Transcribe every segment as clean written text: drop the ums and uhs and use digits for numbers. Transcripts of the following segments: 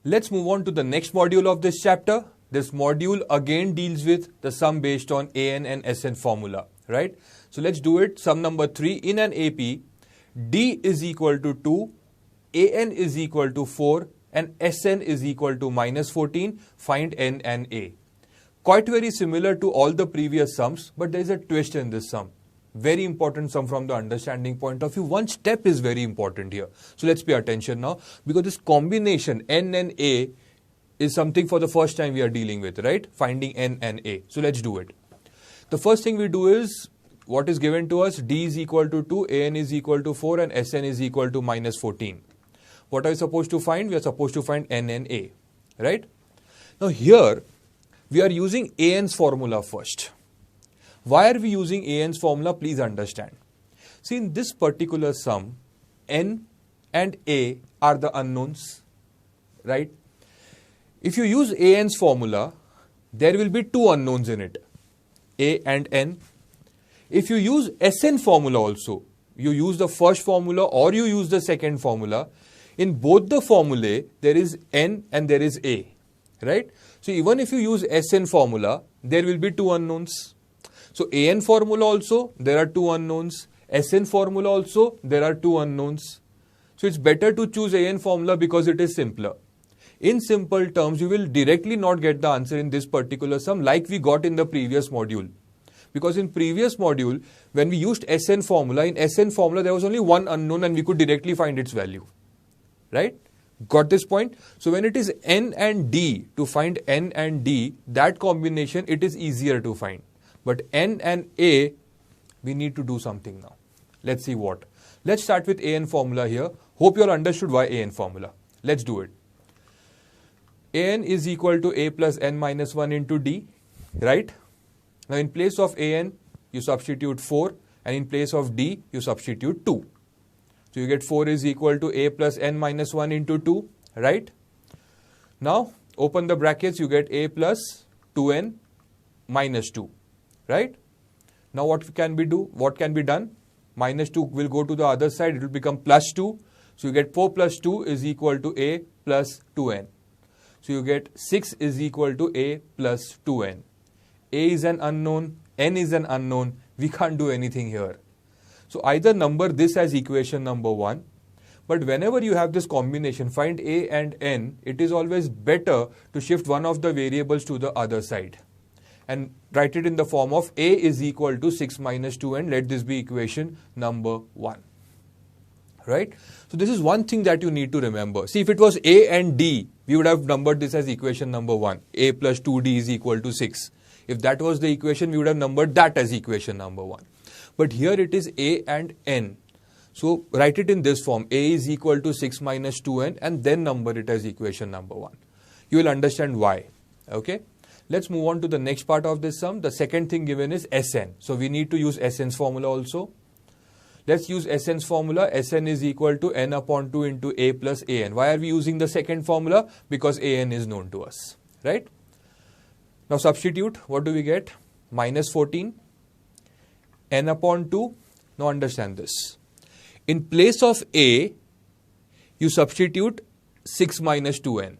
Let's move on to the next module of this chapter. This module again deals with the sum based on AN and SN formula, right? So let's do it. Sum number 3 in an AP, D is equal to 2, AN is equal to 4 and SN is equal to minus 14. Find N and A. Quite very similar to all the previous sums, but there is a twist in this sum. Very important sum from the understanding point of view. One step is very important here. So let's pay attention now, because this combination N and A is something for the first time we are dealing with, right? Finding N and A. So let's do it. The first thing we do is, what is given to us? D is equal to 2, AN is equal to 4 and SN is equal to minus 14. What are we supposed to find? We are supposed to find N and A, right? Now here, we are using AN's formula first. Why are we using AN's formula? Please understand. See, in this particular sum, N and A are the unknowns, right? If you use AN's formula, there will be two unknowns in it, A and N. If you use SN formula also, you use the first formula or you use the second formula, in both the formulae, there is N and there is A, right? So even if you use SN formula, there will be two unknowns. So AN formula also, there are two unknowns. SN formula also, there are two unknowns. So it's better to choose AN formula because it is simpler. In simple terms, you will directly not get the answer in this particular sum like we got in the previous module. Because in previous module, when we used SN formula, in SN formula there was only one unknown and we could directly find its value. Right? Got this point? So when it is N and D, to find N and D, that combination, it is easier to find. But N and A, we need to do something now. Let's see what. Let's start with AN formula here. Hope you all understood why AN formula. Let's do it. AN is equal to A plus N minus 1 into D, right? Now in place of AN, you substitute 4 and in place of D, you substitute 2. So you get 4 is equal to A plus N minus 1 into 2, right? Now open the brackets, you get A plus 2N minus 2. Right? Now what can we do? What can be done? Minus 2 will go to the other side. It will become plus 2. So you get 4 plus 2 is equal to A plus 2N. So you get 6 is equal to A plus 2N. A is an unknown. N is an unknown. We can't do anything here. So either number this as equation number 1. But whenever you have this combination, find A and N, it is always better to shift one of the variables to the other side. And write it in the form of A is equal to 6 minus 2 and let this be equation number 1. Right? So this is one thing that you need to remember. See, if it was A and D, we would have numbered this as equation number 1. A plus 2D is equal to 6. If that was the equation, we would have numbered that as equation number 1. But here it is A and N. So write it in this form. A is equal to 6 minus 2N and then number it as equation number 1. You will understand why. Okay? Let's move on to the next part of this sum. The second thing given is Sn. So we need to use Sn's formula also. Let's use Sn's formula. Sn is equal to N upon 2 into A plus An. Why are we using the second formula? Because An is known to us. Right? Now substitute. What do we get? Minus 14. N upon 2. Now understand this. In place of A, you substitute 6 minus 2n.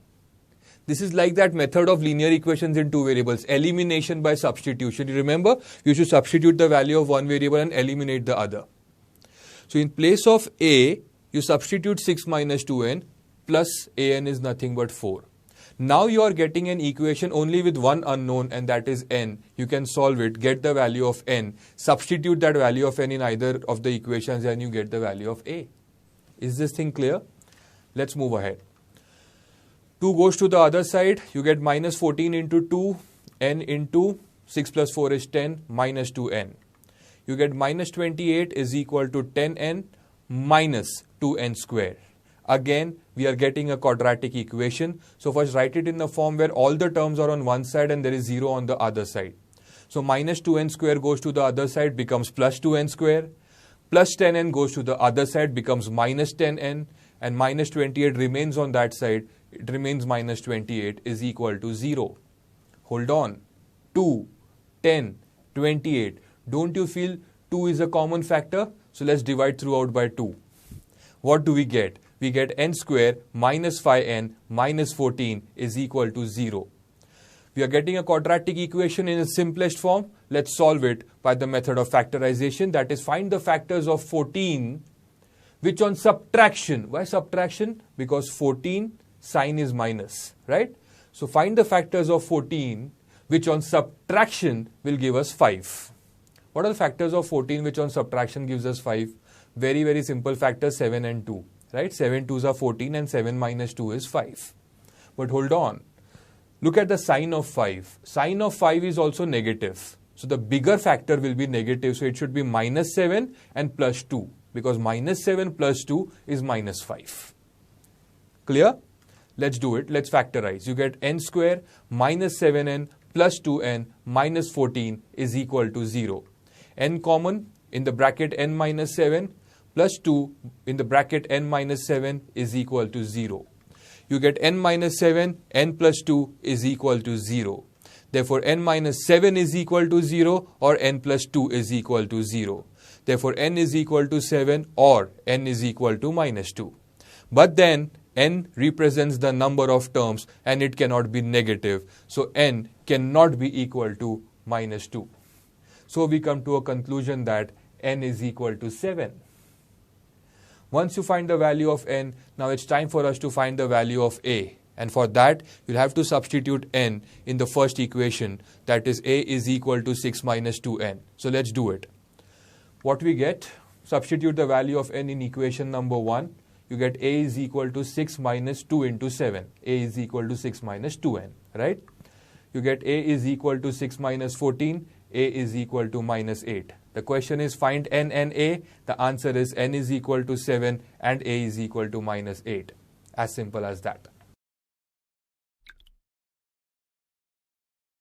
This is like that method of linear equations in two variables, elimination by substitution. You remember, you should substitute the value of one variable and eliminate the other. So in place of A, you substitute 6 minus 2n plus An is nothing but 4. Now you are getting an equation only with one unknown and that is n. You can solve it, get the value of n, substitute that value of n in either of the equations and you get the value of A. Is this thing clear? Let's move ahead. 2 goes to the other side, you get minus 14 into 2, n into 6 plus 4 is 10, minus 2n. You get minus 28 is equal to 10n minus 2n square. Again, we are getting a quadratic equation. So first write it in the form where all the terms are on one side and there is 0 on the other side. So minus 2n square goes to the other side, becomes plus 2n square. Plus 10n goes to the other side, becomes minus 10n. And minus 28 remains on that side. It remains minus 28 is equal to 0. Hold on. 2, 10, 28. Don't you feel 2 is a common factor? So let's divide throughout by 2. What do we get? we get n square minus 5n minus 14 is equal to 0. We are getting a quadratic equation in its simplest form. Let's solve it by the method of factorization, that is, find the factors of 14 which on subtraction, why subtraction? Because 14 sign is minus, right? So find the factors of 14 which on subtraction will give us 5. What are the factors of 14 which on subtraction gives us 5? Very, very simple factors, 7 and 2, right? 7 2s are 14 and 7 minus 2 is 5. But hold on. Look at the sign of 5. Sign of 5 is also negative. So the bigger factor will be negative. So it should be minus 7 and plus 2. Because minus 7 plus 2 is minus 5. Clear? Let's do it. Let's factorize. You get n square minus 7n plus 2n minus 14 is equal to 0. N common in the bracket n minus 7 plus 2 in the bracket n minus 7 is equal to 0. You get n minus 7, n plus 2 is equal to 0. Therefore, n minus 7 is equal to 0 or n plus 2 is equal to 0. Therefore, n is equal to 7 or n is equal to minus 2. But then, n represents the number of terms and it cannot be negative. So, n cannot be equal to minus 2. So, we come to a conclusion that n is equal to 7. Once you find the value of n, now it's time for us to find the value of a. And for that, you'll have to substitute n in the first equation. That is, a is equal to 6 minus 2n. So let's do it. What we get? Substitute the value of n in equation number 1. You get a is equal to 6 minus 2 into 7. A is equal to 6 minus 2n, right? You get a is equal to 6 minus 14. A is equal to minus 8. The question is find n and a. The answer is n is equal to 7 and a is equal to minus 8. As simple as that.